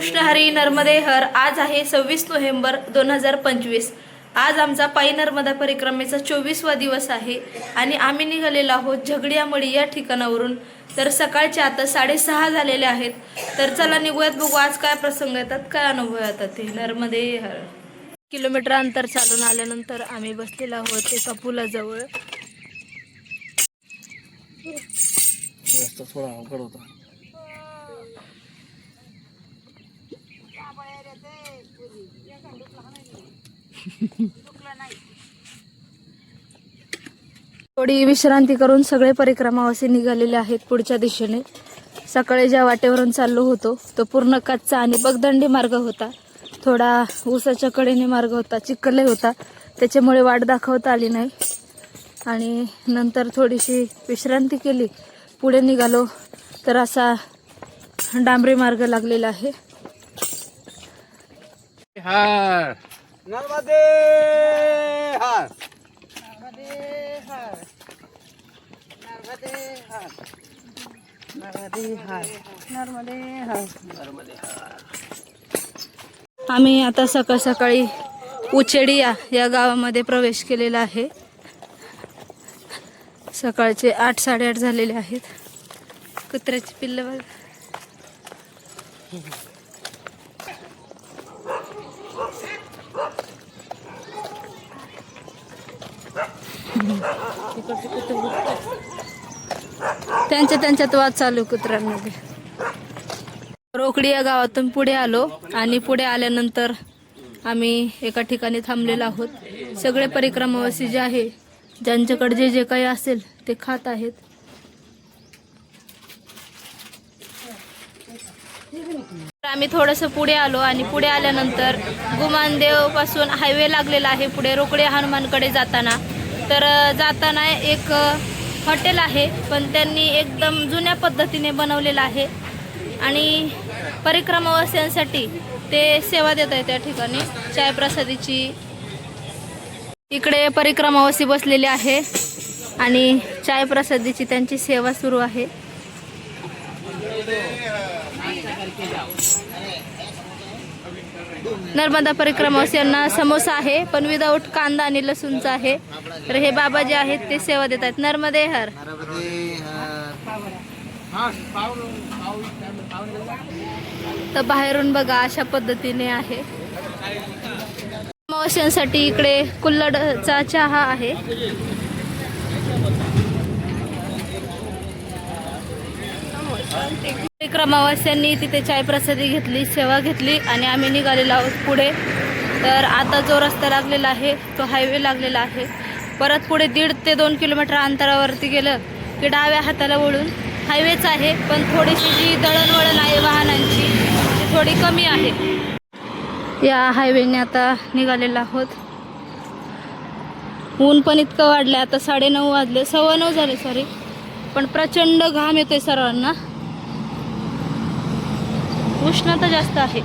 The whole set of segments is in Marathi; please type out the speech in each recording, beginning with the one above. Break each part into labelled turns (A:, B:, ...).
A: कृष्ण हरी नर्मदे हर। आज आहे 26 नोव्हेंबर 2025। आज आमचा पायी नर्मदा परिक्रमेचा 24वा दिवस आहे आणि आम्ही निघालेलो आहोत झगडियामळी या ठिकाणावरून। तर सकाळचे आता 6:30 झालेले आहेत। तर चला निघूयात, बघू आज काय प्रसंग येतात, काय अनुभव येतात ते। नर्मदे हर। किलोमीटर अंतर चालून आल्यानंतर आम्ही बसलेलो आहोत एका पुलाजवळ।
B: रस्ता थोडा अवघड होता।
A: थोडी विश्रांती करून सगळे परिक्रमावासी निघालेले आहेत पुढच्या दिशेने। सकाळी ज्या वाटेवरून चाललो होतो तो पूर्ण कच्चा आणि बगदंडी मार्ग होता, थोडा ऊसाच्या कडेने मार्ग होता, चिखल होता, त्याच्यामुळे वाट दाखवता आली नाही। आणि नंतर थोडीशी विश्रांती केली, पुढे निघालो तर असा डांबरी मार्ग लागलेला आहे।
B: हर नर्मदे हर,
A: नर्मदे हर, नर्मदे हर, नर्मदे हर, नर्मदे हर, नर्मदे हर। आम्ही आता सकाळ सकाळी उचेडिया या गावामध्ये प्रवेश केलेला आहे। सकाळचे 8-8:30 झालेले आहेत। कुत्र्याची पिल्ल बघ। त्यांच्यात वाद चालू कुत्र्यांमध्ये। रोकडी या गावातून पुढे आलो आणि पुढे आल्यानंतर आम्ही एका ठिकाणी थांबलेलो आहोत। सगळे परिक्रमावासी जे आहे, ज्यांच्याकडे जे काही असेल ते खात आहेत। आम्ही थोडंसं पुढे आलो आणि पुढे आल्यानंतर गुमानदेव पासून हायवे लागलेला आहे पुढे रोकडी हनुमानकडे जाताना। तर जाताना एक हॉटेल आहे, पण त्यांनी एकदम जुन्या पद्धतीने बनवलेलं आहे आणि परिक्रमावासियांसाठी ते सेवा देत आहेत त्या ठिकाणी चाय प्रसादीची। इकडे परिक्रमावासी बसलेले आहे आणि चाय प्रसादीची त्यांची सेवा सुरू आहे। नर्मदा परिक्रमावासियांना समोसा आहे, पण विदाऊट कांदा आणि लसूणचा आहे। तर हे बाबा जे आहेत ते सेवा देत आहेत। नर्मदे हर। तर बाहेरून बघा अशा पद्धतीने आहे। परिक्रमावासियांसाठी इकडे कुल्हडचा चहा आहे। परिक्रमावासियांनी तिथे चाय प्रसादी घेतली, सेवा घेतली आणि आम्ही निघालेलो आहोत पुढे। तर आता जो रस्ता लागलेला आहे तो हायवे लागलेला आहे। परत पुढे 1.5 ते 2 किलोमीटर अंतरावरती गेलं की डाव्या हाताला वळून हायवेच आहे, पण थोडीशी जी दळणवळण आहे वाहनांची ती थोडी कमी आहे। या हायवेने आता निघालेलो आहोत। ऊन पण इतकं वाढलं, आता 9:30 वाजले, 9:15 झाले सॉरी, पण प्रचंड घाम येतोय सर्वांना। उष्णता जास्त आहे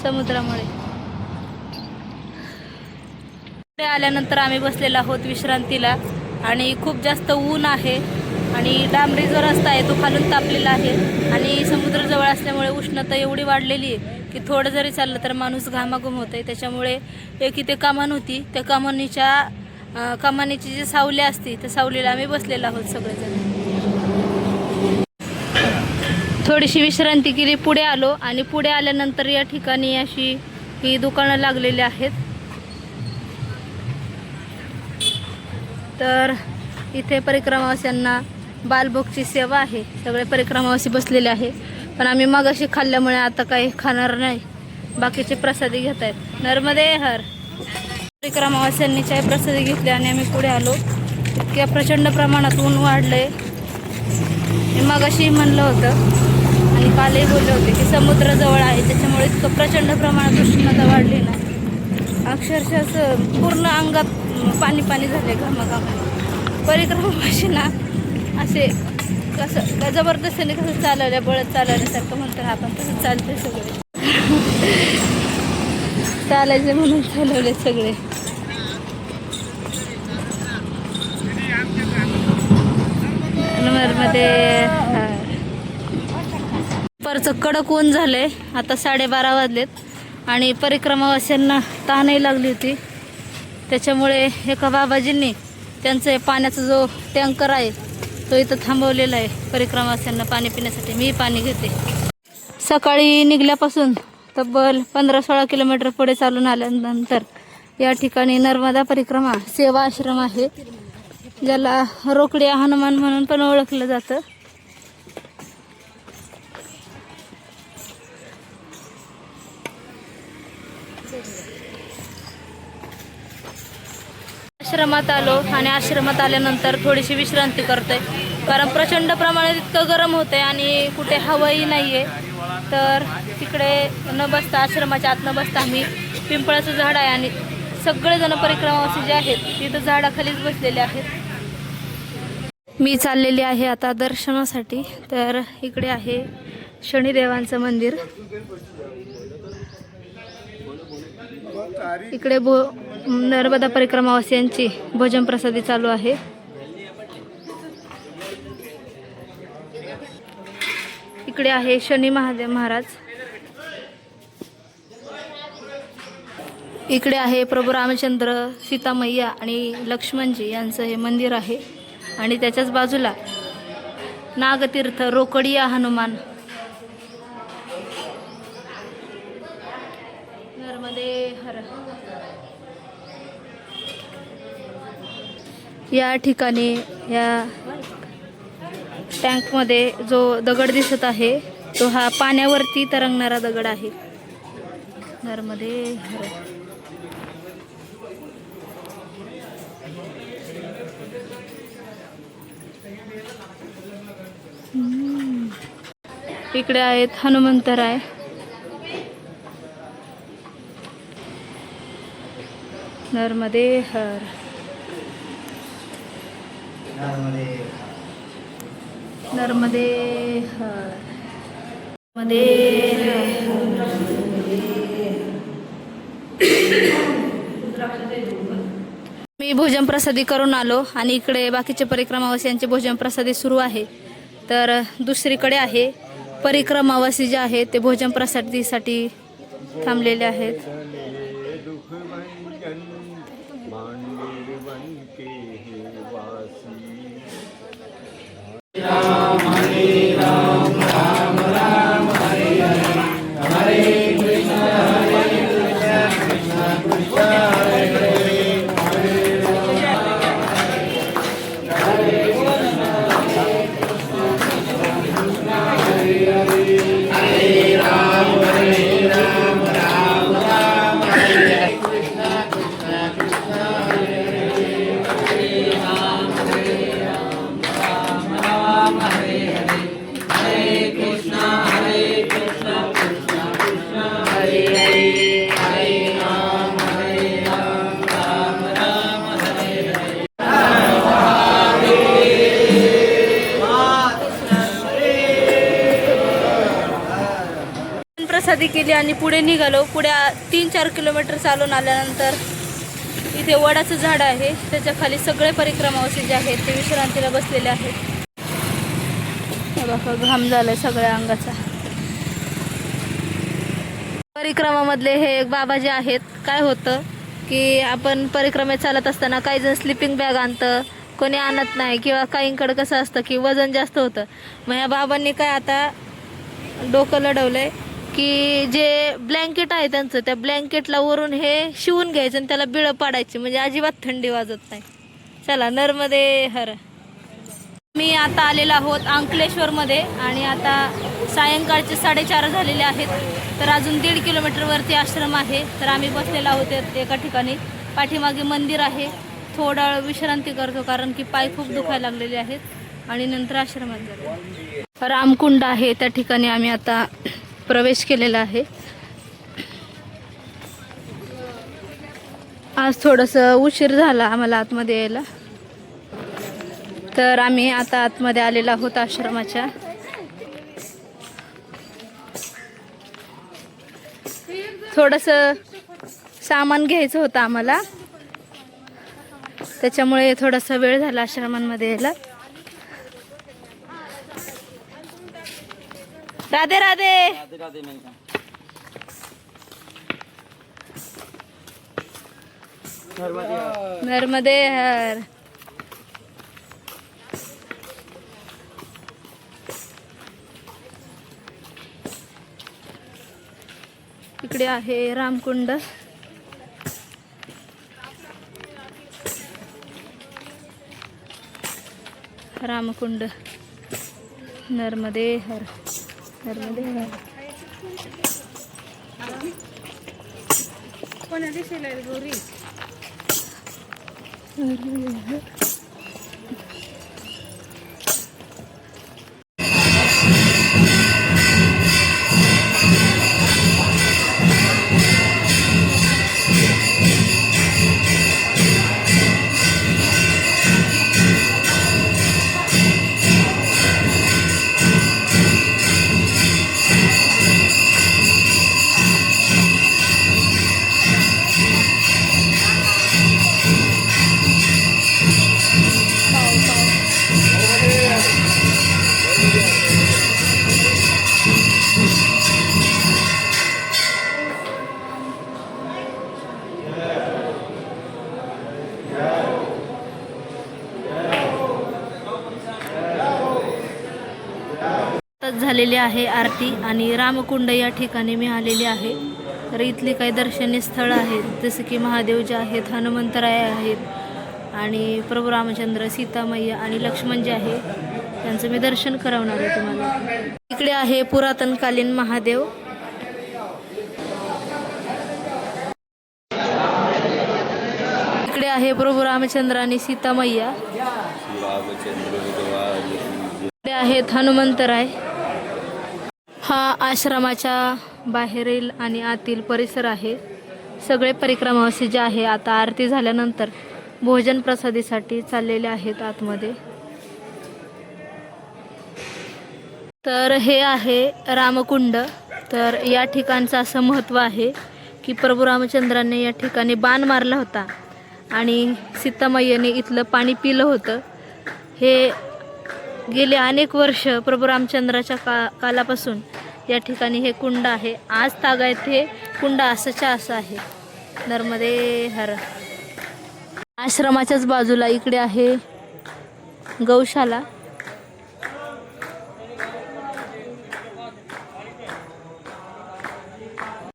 A: समुद्रामुळे। पुढे आल्यानंतर आम्ही बसलेलो आहोत विश्रांतीला आणि खूप जास्त ऊन आहे आणि डांबरी जो रस्ता आहे तो खालून तापलेला आहे आणि समुद्र जवळ असल्यामुळे उष्णता एवढी वाढलेली आहे की थोडं जरी चाललं तर माणूस घामाघूम होतंय। त्याच्यामुळे एक इथे कमान होती, त्या कमानीची जी सावली असते त्या सावलीला आम्ही बसलेलो आहोत सगळेजण। थोडीशी विश्रांती केली, पुढे आलो आणि पुढे आल्यानंतर या ठिकाणी अशी ही दुकानं लागलेली आहेत। तर इथे परिक्रमावासियांना बालभोगची सेवा आहे। सगळे परिक्रमावासी बसलेले आहे, पण आम्ही मगाशी खाल्ल्यामुळे आता काही खाणार नाही, बाकीचे प्रसादी घेत आहेत। नर्मदे हर। परिक्रमावासियांनी चाय प्रसादी घेतली आणि आम्ही पुढे आलो। इतक्या प्रचंड प्रमाणात ऊन वाढलंय। मी मगाशी म्हणलं होतं आणि कालही बोलले होते की समुद्र जवळ आहे, त्याच्यामुळे इतकं प्रचंड प्रमाणात उष्णता वाढली ना, अक्षरशः असं पूर्ण अंगात पाणी झाले घामाघामाने। परिक्रमावासी ना असे कसं जबरदस्तीने कसं चालवल्या बळत चालवण्यासारखं म्हणतो ना आपण, तसं चालते सगळे। चालायचे म्हणून चालवले सगळे। नर्मदे दुपारचं कडक ऊन झालंय. आता 12:30 वाजलेत आणि परिक्रमावासियांना तहानही लागली होती. त्याच्यामुळे एका बाबाजींनी त्यांचं हे पाण्याचा जो टँकर आहे तो इथं थांबवलेला आहे परिक्रमावासियांना पाणी पिण्यासाठी. मी पाणी घेते. सकाळी निघल्यापासून तब्बल 15-16 किलोमीटर पुढे चालून आल्यानंतर या ठिकाणी नर्मदा परिक्रमा सेवा आश्रम आहे, ज्याला रोकडिया हनुमान म्हणून पण ओळखलं जातं. आश्रमात आलो आणि आश्रमात आल्यानंतर थोडीशी विश्रांती करतोय, कारण प्रचंड प्रमाणात इतकं गरम होतंय आणि कुठे हवाही नाहीये. तर तिकडे न बसता आश्रमाच्या आत न बसता आम्ही पिंपळाचं झाड आहे आणि सगळेजण परिक्रमावासी जे आहेत तिथं झाडाखालीच बसलेले आहेत. मी चाललेली आहे आता दर्शनासाठी. तर इकडे आहे शनिदेवांचं मंदिर. इकडे नर्मदा परिक्रमावासियांची भोजन प्रसादी चालू आहे. इकडे आहे शनी महादेव महाराज. इकडे आहे प्रभू रामचंद्र, सीता मैया आणि लक्ष्मणजी यांचं हे मंदिर आहे आणि त्याच्याच बाजूला नागतीर्थ रोकडिया हनुमान. नर्मदे हर. या ठिकाणी या टँकमध्ये जो दगड दिसत आहे तो हा पाण्यावरती तरंगणारा दगड आहे. नर्मदे हर. इकडे आहेत हनुमंतराय. नर्मदे हर. नर्मदे हर. नर्मदे मी भोजन प्रसादी करून आलो आणि इकडे बाकीचे परिक्रमावासियांचे भोजन प्रसादी सुरू आहे. तर दुसरीकडे आहे परिक्रमावासी जे आहेत ते भोजन प्रसादीसाठी थांबलेले आहेत. प्रसादी केली आणि पुढे निघालो. पुढे 3-4 किलोमीटर चालून आल्यानंतर इथे वडाचं झाड आहे, त्याच्या खाली सगळे परिक्रमावासी जे आहेत ते विश्रांतीला बसलेले आहेत. बघा घाम झालाय सगळ्या अंगाचा. परिक्रमामधले हे एक बाबा जे आहेत, काय होतं की आपण परिक्रमेत चालत असताना काही जण स्लिपिंग बॅग आणतं, कोणी आणत नाही, किंवा काहींकडे कसं असतं की वजन जास्त होतं. मग ह्या बाबांनी काय आता डोकं लढवलंय की जे ब्लँकेट आहे त्यांचं, त्या ब्लँकेटला वरून हे शिवून घ्यायचं आणि त्याला बिळं पाडायची, म्हणजे अजिबात थंडी वाजत नाही. चला नर्मदे हर. मी आता आलेलो आहोत अंकलेश्वरमध्ये आणि आता सायंकाळचे 4:30 झालेले आहेत. तर अजून 1.5 किलोमीटरवरती आश्रम आहे. तर आम्ही बसलेलो आहोत एका ठिकाणी. पाठीमागे मंदिर आहे. थोडा वेळ विश्रांती करतो कारण की पाय खूप दुखायला लागलेले आहेत आणि नंतर आश्रमात जातो. रामकुंड आहे, त्या ठिकाणी आम्ही आता प्रवेश केलेला आहे. आज थोडंसं उशीर झाला आम्हाला आतमध्ये यायला, तर आम्ही आता आतमध्ये आलेलो आहोत आश्रमाच्या. थोडंसं सामान घ्यायचं होतं आम्हाला, त्याच्यामुळे थोडासा वेळ झाला आश्रमांमध्ये यायला. राधे राधे.
B: राधे राधे मेनका.
A: नर्मदे हर. इकडे आहे रामकुंड. रामकुंड. नर्मदे हर. नर्मदे हर. झालेली आहे आरती आणि रामकुंड या ठिकाणी मी आलेली आहे. तर इथली काही दर्शनीय स्थळं आहेत जसं की महादेव जे आहेत, हनुमंतराय आहेत आणि प्रभू रामचंद्र, सीतामय्या आणि लक्ष्मण जे आहे त्यांचं मी दर्शन करवणार आहे तुम्हाला. इकडे आहे पुरातनकालीन महादेव. इकडे आहे प्रभू रामचंद्र आणि सीतामय्या. इकडे आहेत हनुमंतराय. हा आश्रमाच्या बाहेरील आणि आतील परिसर आहे. सगळे परिक्रमावासी जे आहे आता आरती झाल्यानंतर भोजन प्रसादीसाठी चाललेले आहेत आतमध्ये. तर हे आहे रामकुंड. तर या ठिकाणचं असं महत्त्व आहे की प्रभू रामचंद्राने या ठिकाणी बाण मारला होता आणि सीतामय्याने इथलं पाणी पिलं होतं. हे गेले अनेक वर्ष प्रभू रामचंद्राच्या कालापासून या ठिकाणी हे कुंड आहे. आज तागायत हे कुंड असंच्या असं आहे. नर्मदे हर. आश्रमाच्याच बाजूला इकडे आहे गौशाला.